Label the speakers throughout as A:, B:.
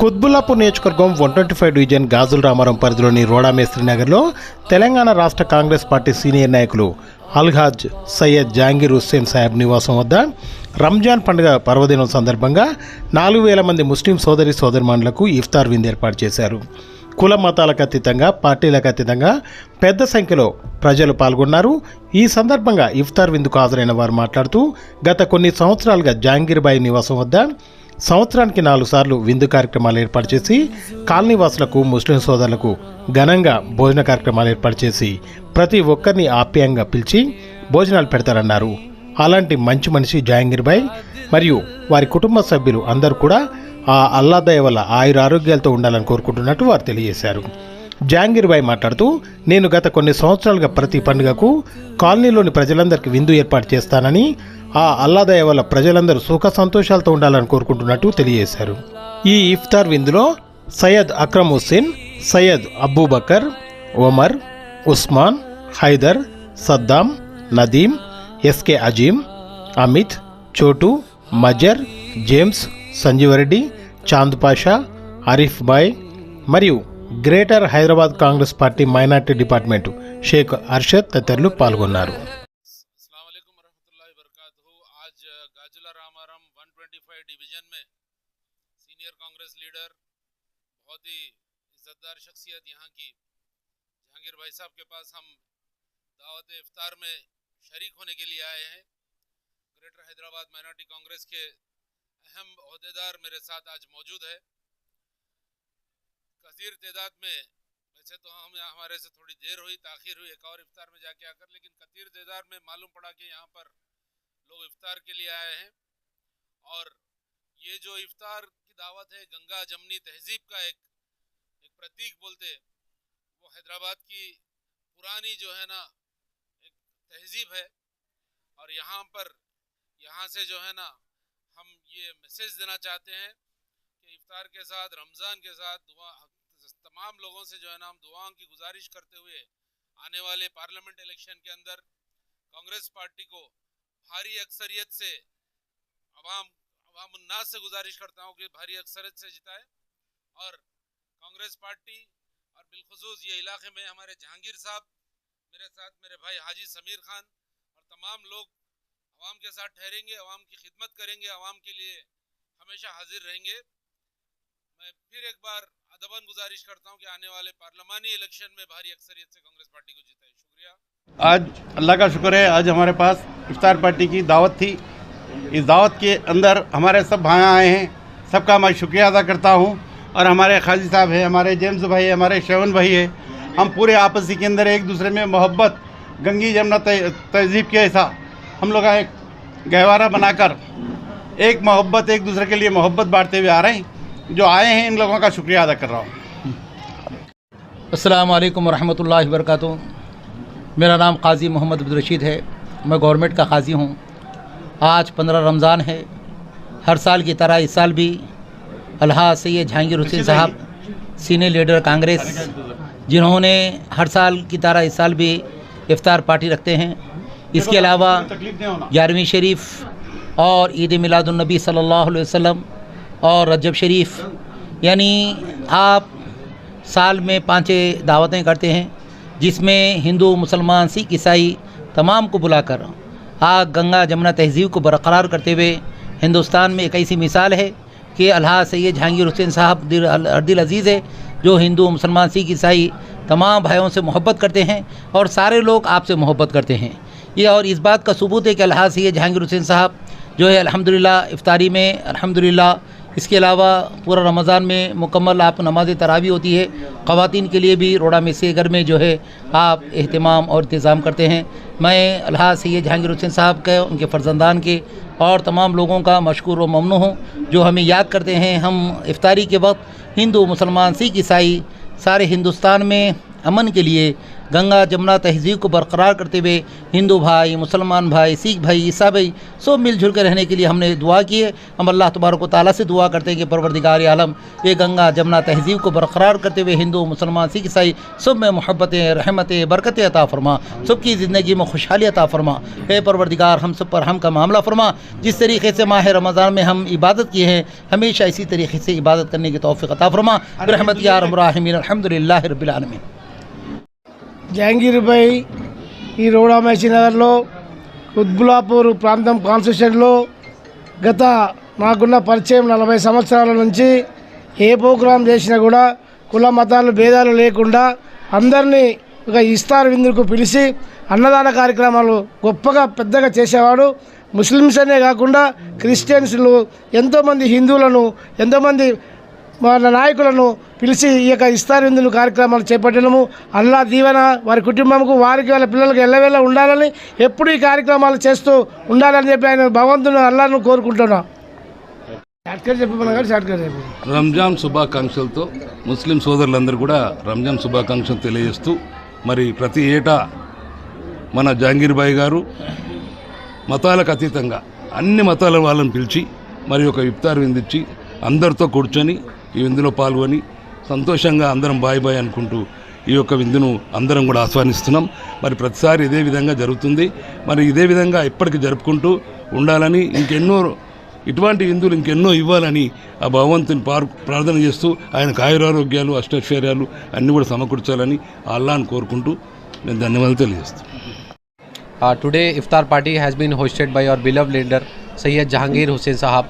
A: కుత్బుల్లాపూర్ నియోజకవర్గం 125 డివిజన్ గాజుల రామారం పరిధిలోని రోడా మేస్త్రి నగర్లో తెలంగాణ రాష్ట్ర కాంగ్రెస్ పార్టీ సీనియర్ నాయకులు అల్హాజ్ సయ్యద్ జహాంగీర్ హుస్సేన్ సాహెబ్ నివాసం వద్ద రంజాన్ పండుగ పర్వదినం సందర్భంగా 4000 మంది ముస్లిం సోదరి సోదరిమణులకు ఇఫ్తార్ విందు ఏర్పాటు చేశారు. కుల మతాలకు అతీతంగా, పార్టీలకు అతీతంగా పెద్ద సంఖ్యలో ప్రజలు పాల్గొన్నారు. ఈ సందర్భంగా ఇఫ్తార్ విందుకు హాజరైన వారు మాట్లాడుతూ గత కొన్ని సంవత్సరాలుగా జహాంగీర్ బాయి నివాసం వద్ద సంవత్సరానికి 4 సార్లు విందు కార్యక్రమాలు ఏర్పాటు చేసి కాలనీ వాసులకు, ముస్లిం సోదరులకు ఘనంగా భోజన కార్యక్రమాలు ఏర్పాటు చేసి ప్రతి ఒక్కరిని ఆప్యాయంగా పిలిచి భోజనాలు పెడతారన్నారు. అలాంటి మంచి మనిషి జహాంగీర్ బాయ్ మరియు వారి కుటుంబ సభ్యులు అందరూ కూడా ఆ అల్లా దయ వల్ల ఆయురారోగ్యాలతో ఉండాలని కోరుకుంటున్నట్టు వారు తెలియజేశారు. జహాంగీర్ బాయ్ మాట్లాడుతూ, నేను గత కొన్ని సంవత్సరాలుగా ప్రతి పండుగకు కాలనీలోని ప్రజలందరికీ విందు ఏర్పాటు చేస్తానని, ఆ అల్లా దయ వల్ల ప్రజలందరూ సుఖ సంతోషాలతో ఉండాలని కోరుకుంటున్నట్టు తెలియజేశారు. ఈ ఇఫ్తార్ విందులో సయ్యద్ అక్రమ్ హుస్సేన్, సయ్యద్ అబూబకర్, ఒమర్, ఉస్మాన్, హైదర్, సద్దాం, నదీం, ఎస్కే అజీం, అమిత్, చోటు, మజర్, జేమ్స్, సంజీవరెడ్డి, చాంద్ పాషా, ఆరిఫ్ బాయ్ మరియు greater Hyderabad Congress party minority department Sheikh Arshad తదితరులు పాల్గొన్నారు.
B: आज गाजुला रामाराम 125 डिवीजन में सीनियर कांग्रेस लीडर, बहुत ही इज्जतदार शख्सियत यहाँ की जहांगीर भाई साहब के पास हम दावत इफ्तार में शरीक होने के लिए आए हैं. ग्रेटर हैदराबाद माइनॉरिटी कांग्रेस के अहम ओहदेदार मेरे साथ आज मौजूद है. कसीर तादाद में, वैसे तो हम हमारे से थोड़ी देर हुई, ताखिर हुई एक और इफ्तार में जाके आकर, लेकिन कसीर तादाद में मालूम पड़ा कि यहाँ पर लोग इफ्तार के लिए आए हैं. और ये जो इफ्तार की दावत है, गंगा जमनी तहजीब का एक प्रतीक बोलते, वो हैदराबाद की पुरानी जो है ना एक तहजीब है. और यहाँ से जो है ना हम ये मैसेज देना चाहते हैं कि इफ्तार के साथ, रमज़ान के साथ दुआ, तमाम लोगों से जो है ना हम दुआओं की गुजारिश करते हुए आने वाले पार्लियामेंट इलेक्शन के अंदर कांग्रेस पार्टी को भारी अक्सरियत से, अवाम-उन्नास से गुजारिश करता हूँ कि भारी अक्सरियत से जिताए. और कांग्रेस पार्टी और बिलखुसूस ये इलाके में हमारे जहांगीर साहब, मेरे साथ मेरे भाई हाजी समीर खान और तमाम लोग अवाम के साथ ठहरेंगे, अवाम की खिदमत करेंगे, अवाम के लिए हमेशा हाजिर रहेंगे. मैं फिर एक बार अदबन गुजारिश करता हूँ कि आने वाले पार्लिमानी इलेक्शन में भारी अक्सरियत से कांग्रेस पार्टी को जिताए. शुक्रिया.
C: आज अल्लाह का शुक्र है, आज हमारे पास इफ्तार पार्टी की दावत थी. इस दावत के अंदर हमारे सब भाई आए हैं, सबका मैं शुक्रिया अदा करता हूँ. और हमारे खाजी साहब हैं, हमारे जेम्स भाई है, हमारे शेवन भाई है, हम पूरे आपसी के अंदर एक दूसरे में मोहब्बत, गंगी जमुना तहजीब के ऐसा हम लोग एक गहवारा बनाकर एक मोहब्बत, एक दूसरे के लिए मोहब्बत बांटते हुए आ रहे हैं. जो आए हैं इन लोगों का शुक्रिया अदा कर रहा हूँ.
D: अस्सलाम वालेकुम रहमतुल्लाहि व बरकातुहू. मेरा नाम काजी मोहम्मद अब्दुल रशीद है, मैं गवर्नमेंट का काजी हूँ. आज 15 रमज़ान है. हर साल की तरह इस साल भी अल्हाज सैयद जहांगीर हुसैन साहब, सीनियर लीडर कांग्रेस, जिन्होंने हर साल की तरह इस साल भी इफ्तार पार्टी रखते हैं. इसके अलावा 11वीं शरीफ और ईद मिलादुन्नबी सल्लल्लाहु अलैहि वसल्लम और रजब शरीफ, यानी आप साल में 5 दावतें करते हैं, जिसमें हिंदू, मुसलमान, सिख, ईसाई तमाम को बुलाकर आग गंगा जमुना तहजीब को बरकरार करते हुए हिंदुस्तान में एक ऐसी मिसाल है कि अल्हाज सैयद जहांगीर हुसैन साहब दिल अजीज़ है, जो हिंदू, मुसलमान, सिख, ईसाई तमाम भाइयों से मोहब्बत करते हैं और सारे लोग आपसे मोहब्बत करते हैं. ये और इस बात का सबूत है कि अल्हाज सैयद जहांगीर हुसैन साहब जो है अल्हम्दुलिल्लाह इफ्तारी में, अल्हम्दुलिल्लाह इसके अलावा पूरा रमज़ान में मुकम्मल आप नमाज तरावी होती है. ख़वातीन के लिए भी रोड़ा में से घर में जो है आप एहतमाम और इंतज़ाम करते हैं. मैं अल्हाज सैयद जहांगीर हुसैन साहब के, उनके फ़र्जंदान के और तमाम लोगों का मशकूर व ममनू हूँ, जो हमें याद करते हैं. हम इफ्तारी के वक्त हिंदू, मुसलमान, सिख, ईसाई सारे हिंदुस्तान में अमन के लिए, गंगा जमुना तहजीब को बरकरार करते हुए हिंदू भाई, मुसलमान भाई, सिख भाई, ईसा भाई सब मिलजुल कर रहने के लिए हमने दुआ की है। हम अल्लाह तबारक व तआला से दुआ करते हैं कि परवरदिगार आलम ये गंगा जमुना तहजीब को बरकरार करते हुए हिंदू, मुसलमान, सिख, ईसाई सब में मोहब्बतें, रहमतें, बरकतें अता फरमा, सबकी ज़िंदगी में खुशहाली अता फरमा। हे परवरदिगार हम सब पर हम का मामला फरमा। जिस तरीके से माह रमज़ान में हम इबादत किए हैं हमेशा इसी तरीके से इबादत करने की तौफीक अता फरमा। रहमत या अरहम राहिमीन, अल्हम्दुलिल्लाह रब्बिल आलमीन।
E: జహంగీర్ భాయ్ ఈ రోడా మహసీ నగర్లో కుత్బులాపూర్ ప్రాంతం కాన్స్టిట్యూషన్లో గత నాకున్న పరిచయం 40 సంవత్సరాల నుంచి ఏ ప్రోగ్రాం చేసినా కూడా కుల మతాలు భేదాలు లేకుండా అందరినీ ఒక ఇఫ్తార్ విందుకు పిలిచి అన్నదాన కార్యక్రమాలు గొప్పగా పెద్దగా చేసేవాడు. ముస్లిమ్స్ అనే కాకుండా క్రిస్టియన్స్లు ఎంతోమంది హిందువులను ఎంతోమంది వాళ్ళ నాయకులను పిలిచి ఈ యొక్క ఇఫ్తార్ విందులు కార్యక్రమాలు చేపట్టడము అల్లా దీవెన వారి కుటుంబంకు వారికి వాళ్ళ పిల్లలకు ఎల్లవేళ ఉండాలని ఎప్పుడు ఈ కార్యక్రమాలు చేస్తూ ఉండాలని చెప్పి ఆయన భగవంతుని అల్లాను కోరుకుంటున్నాం.
F: రంజాన్ శుభాకాంక్షలతో ముస్లిం సోదరులందరూ కూడా రంజాన్ శుభాకాంక్షలు తెలియజేస్తూ మరి ప్రతి ఏటా మన జహంగీర్ భాయ్ గారు మతాలకు అతీతంగా అన్ని మతాల వాళ్ళని పిలిచి మరి ఒక ఇఫ్తార్ విందిచ్చి అందరితో కూర్చొని ఈ విందులో పాల్గొని సంతోషంగా అందరం బాయ్ బాయ్ అనుకుంటూ ఈ యొక్క విందును అందరం కూడా ఆస్వాదిస్తున్నాం. మరి ప్రతిసారి ఇదే విధంగా జరుగుతుంది. మరి ఇదే విధంగా ఇప్పటికి జరుపుకుంటూ ఉండాలని, ఇంకెన్నో ఇటువంటి విందులు ఇంకెన్నో ఇవ్వాలని ఆ భగవంతుని ప్రార్థన చేస్తూ ఆయనకు ఆయురారోగ్యాలు, అష్టైశ్వర్యాలు అన్నీ కూడా సమకూర్చాలని అల్లాహ్ని కోరుకుంటూ నేను ధన్యవాదాలు తెలియజేస్తాను.
G: Today iftar party has been hosted by our beloved leader Sayyid Jahangir Hussain Sahab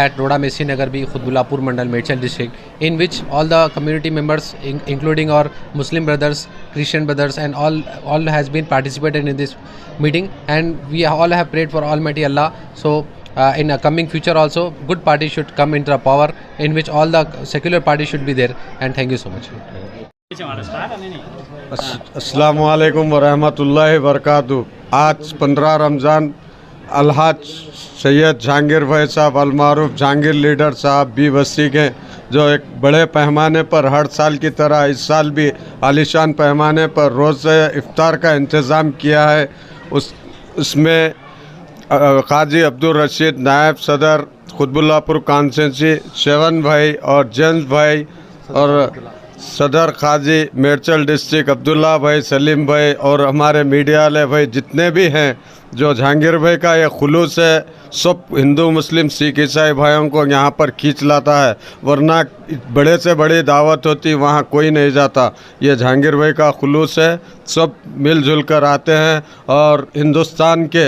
G: at Roda Mehsi Nagar B, Khudbulapur Mandal, Medchal district, in which all the community members including our Muslim brothers, Christian brothers and all has been participated in this meeting, and we all have prayed for Almighty Allah. So in a coming future also good party should come into the power in which all the secular parties should be there, and thank you so much.
H: अस्सलामु अलैकुम वरहमतुल्लाहि वबरकातुहू। आज 15 रमज़ान अलहाज सैयद जहांगीर भाई साहब अलमारूफ Jahangir leader साहब भी वसी के जो एक बड़े पैमाने पर हर साल की तरह इस साल भी आलीशान पैमाने पर रोज़ इफ्तार का इंतज़ाम किया है। उसमें काजी अब्दुल रशीद नायब सदर खुतबुल्लापुर कॉन्स्टिट्यूंसी, शेवन भाई और जेम्स भाई और सदर काजी मेडचल डिस्ट्रिक्ट अब्दुल्ला भाई, सलीम भाई और हमारे मीडिया वाले भाई जितने भी हैं, जो जहांगीर भाई का ये खुलूस है सब हिंदू मुस्लिम सिख ईसाई भाइयों को यहाँ पर खींच लाता है, वरना बड़े से बड़ी दावत होती वहाँ कोई नहीं जाता। ये जहांगीर भाई का खुलूस है, सब मिलजुल कर आते हैं। और हिंदुस्तान के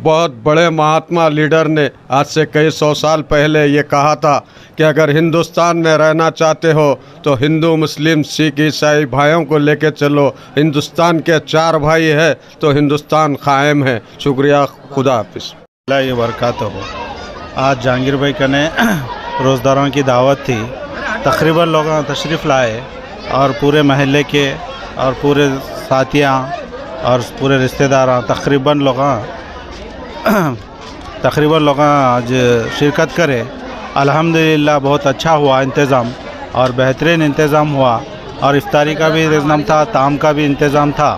H: बहुत बड़े महात्मा लीडर ने आज से कई 100 साल पहले ये कहा था कि अगर हिंदुस्तान में रहना चाहते हो तो हिंदू मुस्लिम सिख ईसाई भाइयों को लेके चलो। हिंदुस्तान के 4 भाई है तो हिंदुस्तान कायम है। शुक्रिया, खुदा हाफिज़।
I: ये बरकत हो। आज जहांगीर भाई कने रोज़दारों की दावत थी, तकरीबन लोग तशरीफ़ लाए और पूरे महल्ले के और पूरे साथियाँ और पूरे रिश्तेदार तकरीबन लोग आज शिरकत करे। अल्हम्दुलिल्लाह बहुत अच्छा हुआ इंतज़ाम और बेहतरीन इंतज़ाम हुआ, और इफ्तारी का भी इंतज़ाम था, ताम का भी इंतज़ाम था।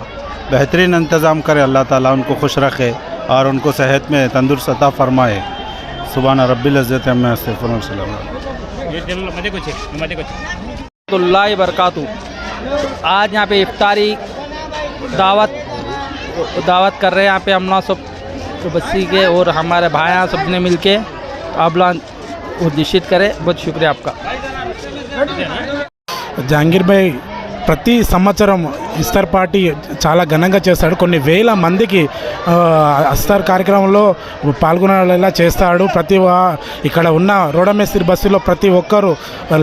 I: बेहतरीन इंतज़ाम करे, अल्लाह ताला उनको खुश रखे और उनको सेहत में तंदुरुस्त अता फरमाए। सुभान रब्बिल इज़्ज़ति अम्मा यसिफून।
J: अल्लाह बरकातहू। आज यहाँ पे इफ्तारी दावत कर रहे हैं। यहाँ पे हम लोग सब बस्ती के और हमारे भाई सब ने मिल के आप लोग उद्देशित करें। बहुत शुक्रिया आपका।
K: జహాంగీర్ భాయ్ ప్రతి సంవత్సరం ఇఫ్తార్ పార్టీ చాలా ఘనంగా చేస్తాడు. కొన్ని వేల మందికి ఇఫ్తార్ కార్యక్రమంలో పాల్గొనేలా చేస్తాడు. ఇక్కడ ఉన్న రోడమేస్త్రి బస్సులో ప్రతి ఒక్కరు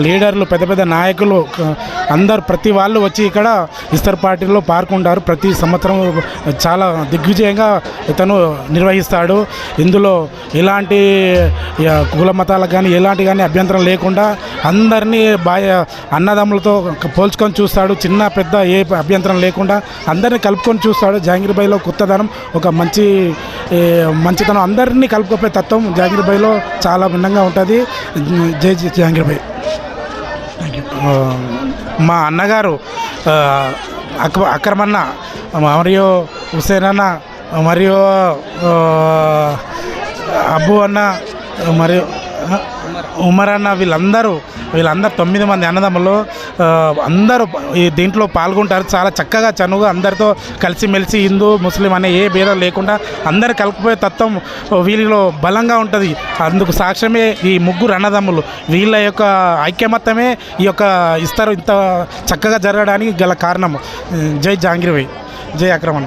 K: లీడర్లు, పెద్ద పెద్ద నాయకులు అందరు ప్రతి వాళ్ళు వచ్చి ఇక్కడ ఇఫ్తార్ పార్టీలో పాల్గొంటారు. ప్రతి సంవత్సరం చాలా దిగ్విజయంగా ఇతను నిర్వహిస్తాడు. ఇందులో ఎలాంటి కుల మతాలకు కానీ ఎలాంటి కానీ అభ్యంతరం లేకుండా అందరినీ అన్నదమ్ములతో పోల్చుకొని చూస్తాడు. చిన్న పెద్ద ఏ అభ్యంతరం లేకుండా అందరినీ కలుపుకొని చూస్తాడు. జహాంగీర్ భాయ్లో కొత్తదనం, ఒక మంచితనం, అందరినీ కలుపుకోపోయే తత్వం జహాంగీర్ భాయ్లో చాలా భిన్నంగా ఉంటుంది. జై జహాంగీర్ భాయ్. మా అన్నగారు అక్రమన్న మరియు హుసేన్ అన్న మరియు అబ్బు అన్న మరియు ఉమర్ అన్న వీళ్ళందరూ 9 మంది అన్నదమ్ములు అందరూ ఈ దీంట్లో పాల్గొంటారు. చాలా చక్కగా చనువుగా అందరితో కలిసిమెలిసి హిందూ ముస్లిం అనే ఏ భేదం లేకుండా అందరు కలిపిపోయే తత్వం వీళ్ళలో బలంగా ఉంటుంది. అందుకు సాక్ష్యమే ఈ ముగ్గురు అన్నదమ్ములు. వీళ్ళ యొక్క ఐక్యమత్యమే ఈ యొక్క ఇస్తారు ఇంత చక్కగా జరగడానికి గల కారణం. జై జహాంగీర్ భాయ్, జై అక్రమణ.